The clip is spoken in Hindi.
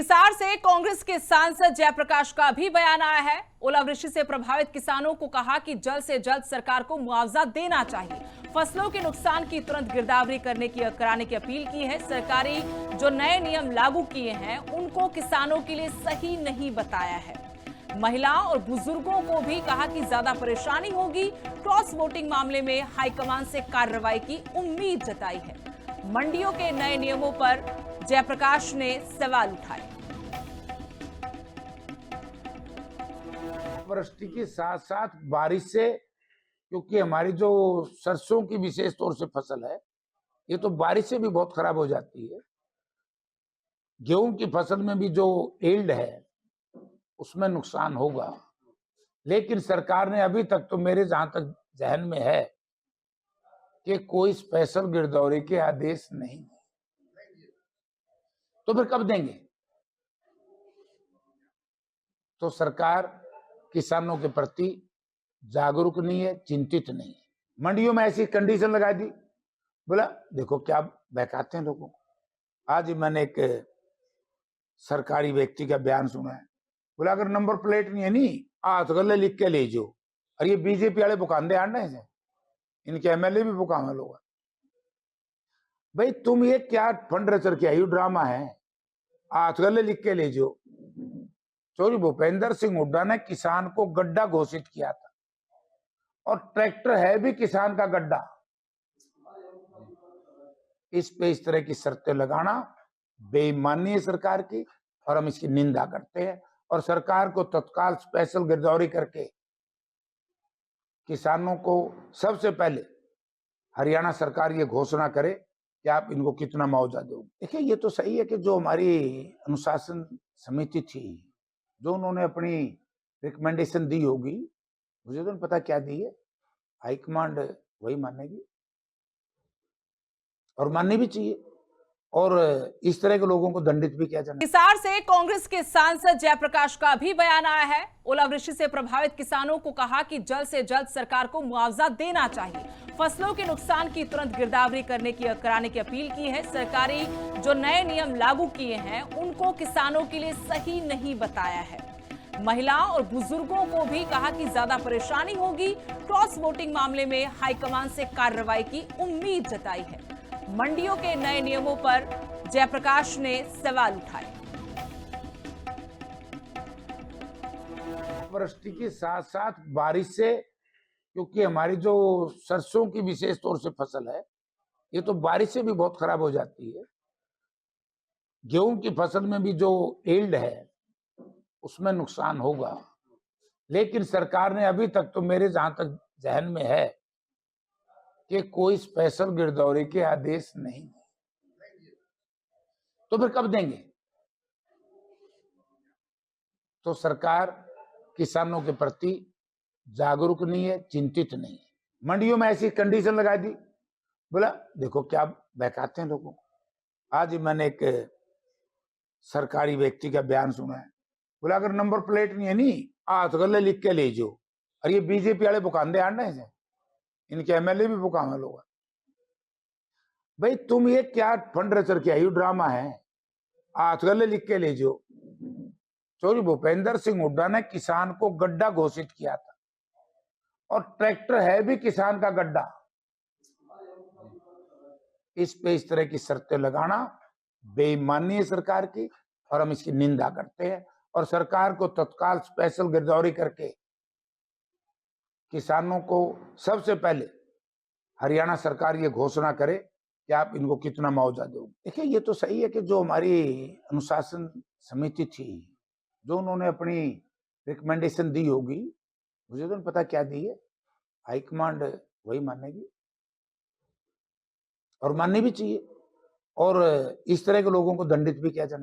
हिसार से कांग्रेस के सांसद जयप्रकाश का भी बयान आया है। ओलावृष्टि से प्रभावित किसानों को कहा कि जल्द से जल्द सरकार को मुआवजा देना चाहिए। फसलों के नुकसान की तुरंत गिरदावरी कराने की अपील की है। सरकारी जो नए नियम लागू किए हैं उनको किसानों के लिए सही नहीं बताया है। महिलाओं और बुजुर्गों को भी कहा कि ज्यादा परेशानी होगी। क्रॉस वोटिंग मामले में हाईकमान से कार्रवाई की उम्मीद जताई है। मंडियों के नए नियमों पर जयप्रकाश ने सवाल उठाए। वृष्टि के साथ साथ बारिश से, क्योंकि हमारी जो सरसों की विशेष तौर से फसल है ये तो बारिश से भी बहुत खराब हो जाती है। गेहूं की फसल में भी जो एल्ड है उसमें नुकसान होगा, लेकिन सरकार ने अभी तक तो मेरे जहां तक जहन में है कि कोई स्पेशल गिरदौरी के आदेश नहीं है। तो फिर कब देंगे? तो सरकार किसानों के प्रति जागरूक नहीं है, चिंतित नहीं है। मंडियों में ऐसी कंडीशन लगा दी, बोला देखो क्या बहकाते हैं लोगों को। आज मैंने एक सरकारी व्यक्ति का बयान सुना है, बोला अगर नंबर प्लेट नहीं है नहीं हाथ गले लिख के ले जाओ। और ये बीजेपी वाले बुकांदे आने हैं, इनके एमएलए भी बुकावे लोग। भाई तुम ये क्या फंड रचर के आई ड्रामा है, हाथ गले लिख के ले जाओ। चौधरी भूपेंद्र सिंह हुड्डा ने किसान को गड्ढा घोषित किया था और ट्रैक्टर है भी किसान का गड्ढा। इस पे इस तरह की शर्तें लगाना बेईमानी है सरकार की और हम इसकी निंदा करते हैं। और सरकार को तत्काल स्पेशल गिरदौरी करके किसानों को सबसे पहले हरियाणा सरकार ये घोषणा करे कि आप इनको कितना मुआवजा दोगे। देखिए ये तो सही है कि जो हमारी अनुशासन समिति थी, जो उन्होंने अपनी रिकमेंडेशन दी होगी, मुझे तो नहीं पता क्या दी है, हाईकमांड वही मानेगी और माननी भी चाहिए। और इस तरह के लोगों को दंडित भी किया जाना। हिसार से कांग्रेस के सांसद जयप्रकाश का भी बयान आया है। ओलावृष्टि से प्रभावित किसानों को कहा कि जल्द से जल्द सरकार को मुआवजा देना चाहिए। फसलों के नुकसान की तुरंत गिरदावरी कराने की अपील की है। सरकारी जो नए नियम लागू किए हैं उनको किसानों के लिए सही नहीं बताया है। महिलाओं और बुजुर्गों को भी कहा कि ज्यादा परेशानी होगी। क्रॉस वोटिंग मामले में हाईकमान से कार्रवाई की उम्मीद जताई है। मंडियों के नए नियमों पर जयप्रकाश ने सवाल उठाए। वृष्टि के साथ साथ बारिश से, क्योंकि हमारी जो सरसों की विशेष तौर से फसल है ये तो बारिश से भी बहुत खराब हो जाती है। गेहूं की फसल में भी जो एल्ड है उसमें नुकसान होगा, लेकिन सरकार ने अभी तक तो मेरे जहां तक जहन में है कि कोई स्पेशल गिरदौरी के आदेश नहीं है। तो फिर कब देंगे? तो सरकार किसानों के प्रति जागरूक नहीं है, चिंतित नहीं है। मंडियों में ऐसी कंडीशन लगा दी, बोला देखो क्या बहकाते हैं लोगों को। आज मैंने एक सरकारी व्यक्ति का बयान सुना है, बोला अगर नंबर प्लेट नहीं है नहीं हाथ गले लिख के ले जाओ। और ये बीजेपी वाले बुकांदे आने हैं, इनके एमएलए भी बुकावे लोग। भाई तुम ये क्या फंड रचर के आई ड्रामा है, हाथ गले लिख के ले जाओ। चौधरी भूपेंद्र सिंह हुड्डा ने किसान को गड्ढा घोषित किया था और ट्रैक्टर है भी किसान का गड्ढा। इस पे इस तरह की शर्तें लगाना बेईमानी है सरकार की और हम इसकी निंदा करते हैं। और सरकार को तत्काल स्पेशल गिरदौरी करके किसानों को सबसे पहले हरियाणा सरकार ये घोषणा करे कि आप इनको कितना मुआवजा दोगे। देखिए ये तो सही है कि जो हमारी अनुशासन समिति थी, जो उन्होंने अपनी रिकमेंडेशन दी होगी, मुझे तो नहीं पता क्या दी है, हाईकमांड वही मानेगी और माननी भी चाहिए। और इस तरह के लोगों को दंडित भी किया जाना।